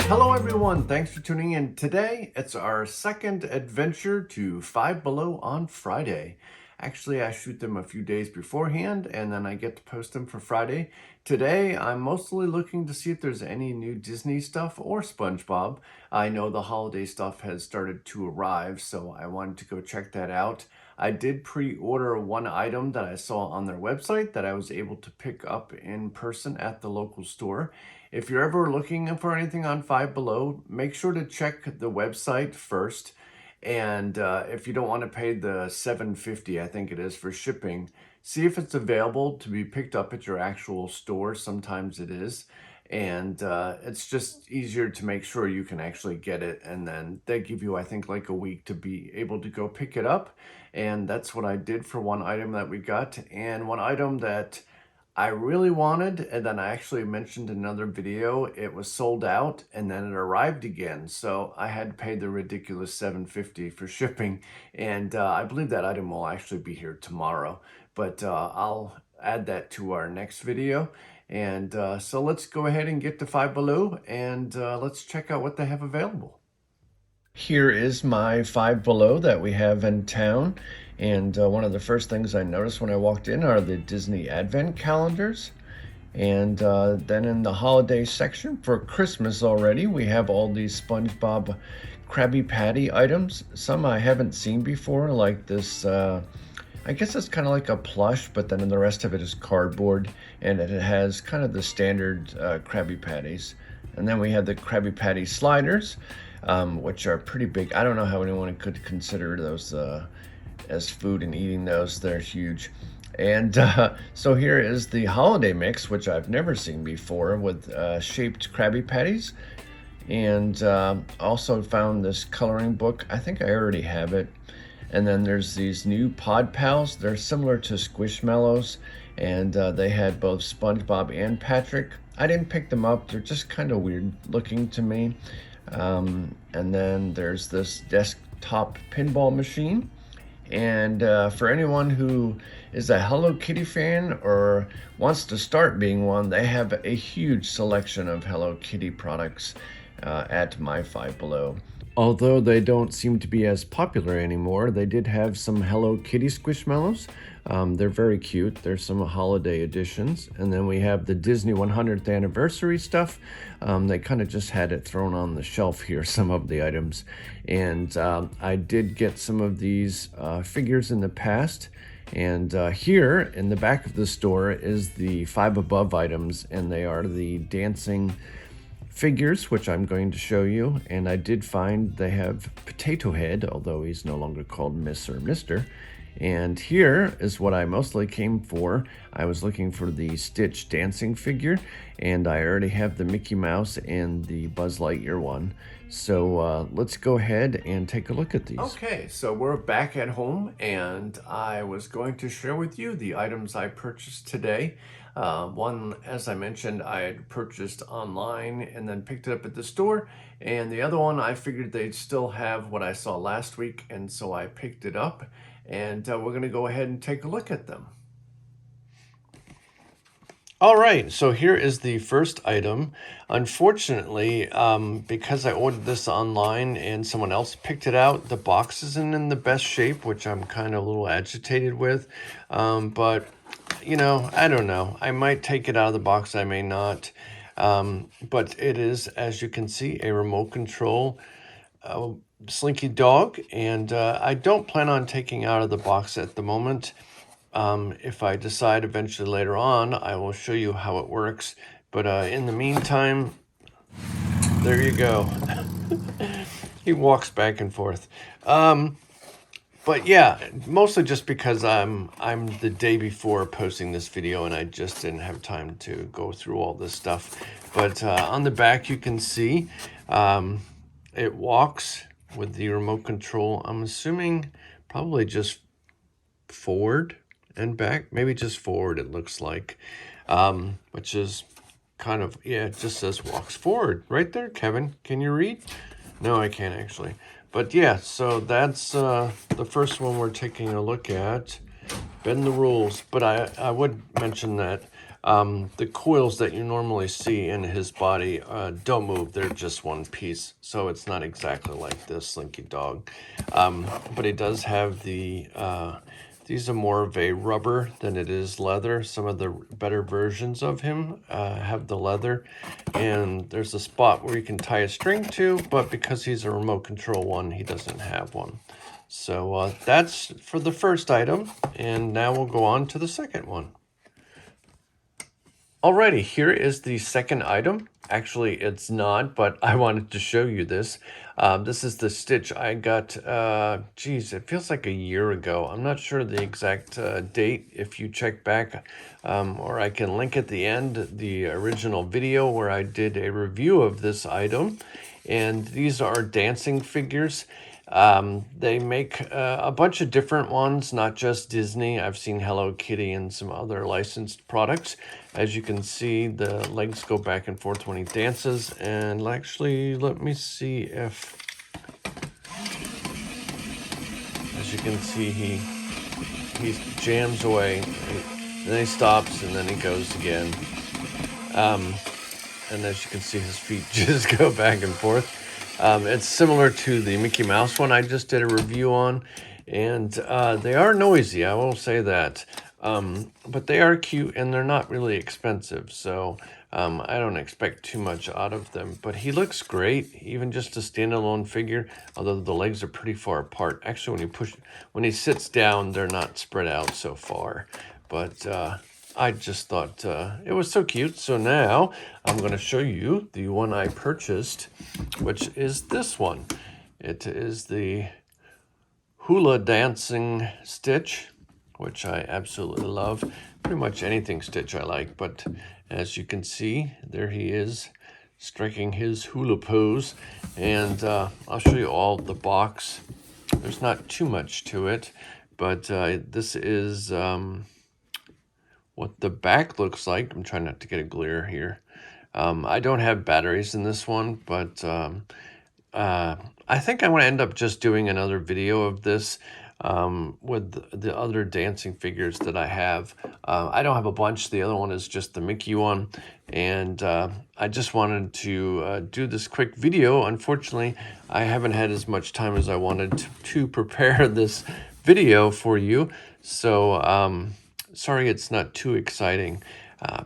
Hello everyone, thanks for tuning in. Today, it's our second adventure to Five Below on Friday. Actually, I shoot them a few days beforehand and then I get to post them for Friday. Today, I'm mostly looking to see if there's any new Disney stuff or SpongeBob. I know the holiday stuff has started to arrive, so I wanted to go check that out. I did pre-order one item that I saw on their website that I was able to pick up in person at the local store. If you're ever looking for anything on Five Below, make sure to check the website first. And if you don't want to pay the $7.50, I think it is, for shipping, see if it's available to be picked up at your actual store. Sometimes it is. And it's just easier to make sure you can actually get it. And then they give you, I think, like a week to be able to go pick it up. And that's what I did for one item that we got. And one item that I really wanted, and then I actually mentioned in another video, it was sold out and then it arrived again. So I had to pay the ridiculous $7.50 for shipping. And I believe that item will actually be here tomorrow, but I'll add that to our next video. And so let's go ahead and get to Five Below and let's check out what they have available. Here is my Five Below that we have in town. And one of the first things I noticed when I walked in are the Disney Advent calendars. And then in the holiday section for Christmas already, we have all these SpongeBob Krabby Patty items. Some I haven't seen before, like this, I guess it's kind of like a plush, but then the rest of it is cardboard. And it has kind of the standard Krabby Patties. And then we have the Krabby Patty sliders, which are pretty big. I don't know how anyone could consider those as food and eating those. They're huge. And so here is the holiday mix, which I've never seen before, with shaped Krabby Patties. And also found this coloring book. I think I already have it. And then there's these new Pod Pals. They're similar to Squishmallows, and they had both SpongeBob and Patrick. I didn't pick them up. They're just kind of weird looking to me. And then there's this desktop pinball machine. And for anyone who is a Hello Kitty fan or wants to start being one, they have a huge selection of Hello Kitty products at my Five Below. Although they don't seem to be as popular anymore, they did have some Hello Kitty Squishmallows. They're very cute. There's some holiday editions. And then we have the Disney 100th anniversary stuff. They kind of just had it thrown on the shelf here, some of the items. And I did get some of these figures in the past. And here in the back of the store is the Five Above items, and they are the dancing figures, which I'm going to show you. And I did find they have Potato Head, although he's no longer called Miss or Mr. And here is what I mostly came for. I was looking for the Stitch dancing figure, and I already have the Mickey Mouse and the Buzz Lightyear one. So let's go ahead and take a look at these. Okay, so we're back at home, and I was going to share with you the items I purchased today. One, as I mentioned, I had purchased online and then picked it up at the store. And the other one, I figured they'd still have what I saw last week, and so I picked it up. And we're going to go ahead and take a look at them. All right, so here is the first item. Unfortunately, because I ordered this online and someone else picked it out, the box isn't in the best shape, which I'm kind of a little agitated with. But you know, I don't know. I might take it out of the box, I may not. But it is, as you can see, a remote control Slinky Dog, and I don't plan on taking out of the box at the moment. If I decide eventually later on, I will show you how it works. But in the meantime, there you go. He walks back and forth. But yeah, mostly just because I'm the day before posting this video and I just didn't have time to go through all this stuff. But on the back you can see it walks with the remote control. I'm assuming probably just forward and back, maybe just forward it looks like, which is kind of, yeah, it just says walks forward right there. Kevin, can you read? No, I can't actually. But yeah, so that's the first one we're taking a look at. bend the rules. But I would mention that the coils that you normally see in his body don't move. They're just one piece. So it's not exactly like this Slinky Dog. But he does have the... these are more of a rubber than it is leather. Some of the better versions of him have the leather. And there's a spot where you can tie a string to, but because he's a remote control one, he doesn't have one. So that's for the first item. And now we'll go on to the second one. Alrighty, here is the second item. Actually, it's not, but I wanted to show you this. This is the stitch I got, geez, it feels like a year ago. I'm not sure the exact date. If you check back, or I can link at the end, the original video where I did a review of this item. And these are dancing figures. They make a bunch of different ones, not just Disney. I've seen Hello Kitty and some other licensed products. As you can see, the legs go back and forth when he dances. And actually, let me see if... As you can see, he jams away. Then he stops, and then he goes again. And as you can see, his feet just go back and forth. It's similar to the Mickey Mouse one I just did a review on, and they are noisy, I will say that. But they are cute, and they're not really expensive, so I don't expect too much out of them. But he looks great, even just a standalone figure, although the legs are pretty far apart. Actually, when he sits down, they're not spread out so far. But I just thought it was so cute. So now I'm going to show you the one I purchased, which is this one. It is the hula dancing Stitch, which I absolutely love. Pretty much anything Stitch I like, but as you can see, there he is striking his hula pose. And I'll show you all the box. There's not too much to it, but this is... what the back looks like. I'm trying not to get a glare here. I don't have batteries in this one, but I think I'm going to end up just doing another video of this with the other dancing figures that I have. I don't have a bunch. The other one is just the Mickey one. And I just wanted to do this quick video. Unfortunately, I haven't had as much time as I wanted to prepare this video for you. So... sorry it's not too exciting,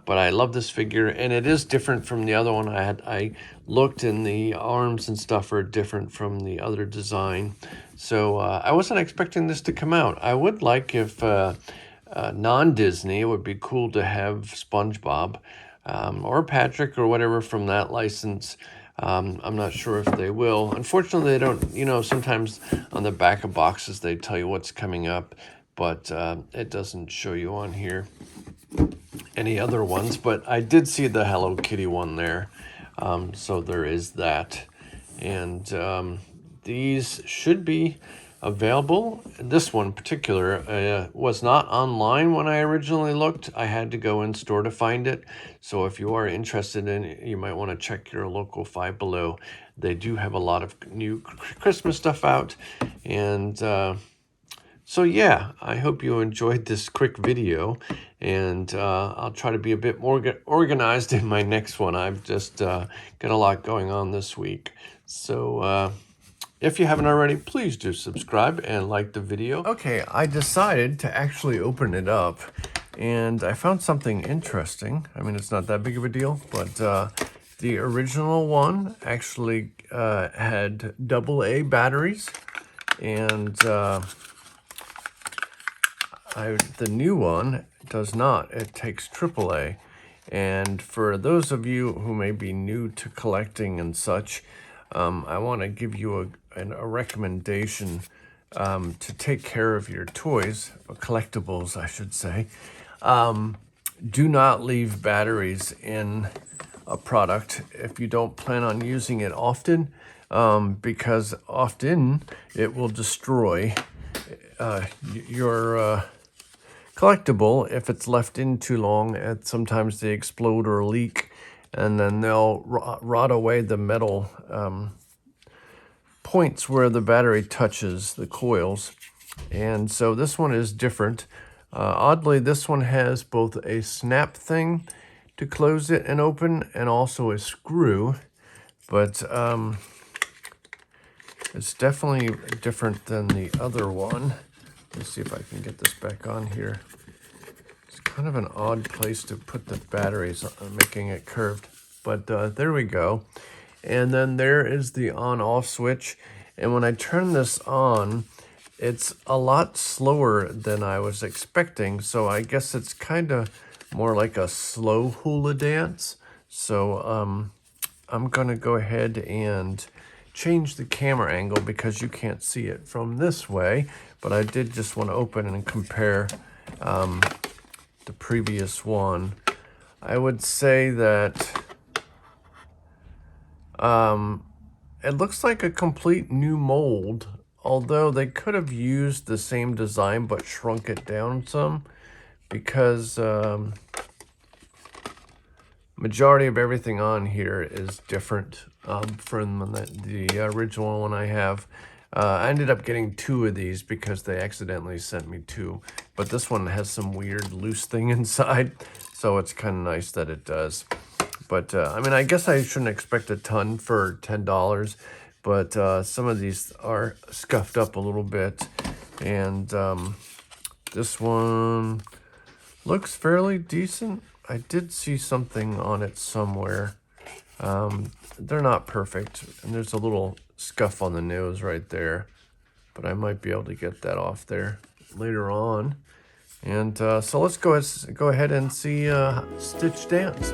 but I love this figure, and it is different from the other one I had. I looked, and the arms and stuff are different from the other design. So I wasn't expecting this to come out. I would like if non-Disney, it would be cool to have SpongeBob or Patrick or whatever from that license. I'm not sure if they will. Unfortunately, they don't, sometimes on the back of boxes they tell you what's coming up, but it doesn't show you on here any other ones. But I did see the Hello Kitty one there, so there is that. And these should be available. This one in particular was not online when I originally looked. I had to go in store to find it. So if you are interested in it, you might want to check your local Five Below. They do have a lot of new Christmas stuff out. And so yeah, I hope you enjoyed this quick video, and I'll try to be a bit more organized in my next one. I've just got a lot going on this week. So if you haven't already, please do subscribe and like the video. Okay, I decided to actually open it up, and I found something interesting. I mean, it's not that big of a deal, but the original one actually had AA batteries, and the new one does not. It takes AAA. And for those of you who may be new to collecting and such, I want to give you a recommendation to take care of your toys, or collectibles, I should say. Do not leave batteries in a product if you don't plan on using it often, because often it will destroy your collectible if it's left in too long. And sometimes they explode or leak, and then they'll rot away the metal points where the battery touches the coils. And so this one is different. Oddly, this one has both a snap thing to close it and open, and also a screw, but it's definitely different than the other one. Let's see if I can get this back on here. It's kind of an odd place to put the batteries, making it curved, but there we go. And then there is the on-off switch, and when I turn this on, it's a lot slower than I was expecting, so I guess it's kind of more like a slow hula dance. So I'm gonna go ahead and change the camera angle because you can't see it from this way, but I did just want to open and compare the previous one. I would say that it looks like a complete new mold, although they could have used the same design but shrunk it down some, because majority of everything on here is different from the original one I have. I ended up getting 2 of these because they accidentally sent me 2, but this one has some weird loose thing inside, so it's kind of nice that it does. But I mean, I guess I shouldn't expect a ton for $10, but some of these are scuffed up a little bit, and this one looks fairly decent. I did see something on it somewhere. They're not perfect, and there's a little scuff on the nose right there, but I might be able to get that off there later on. And so let's go ahead and see Stitch dance.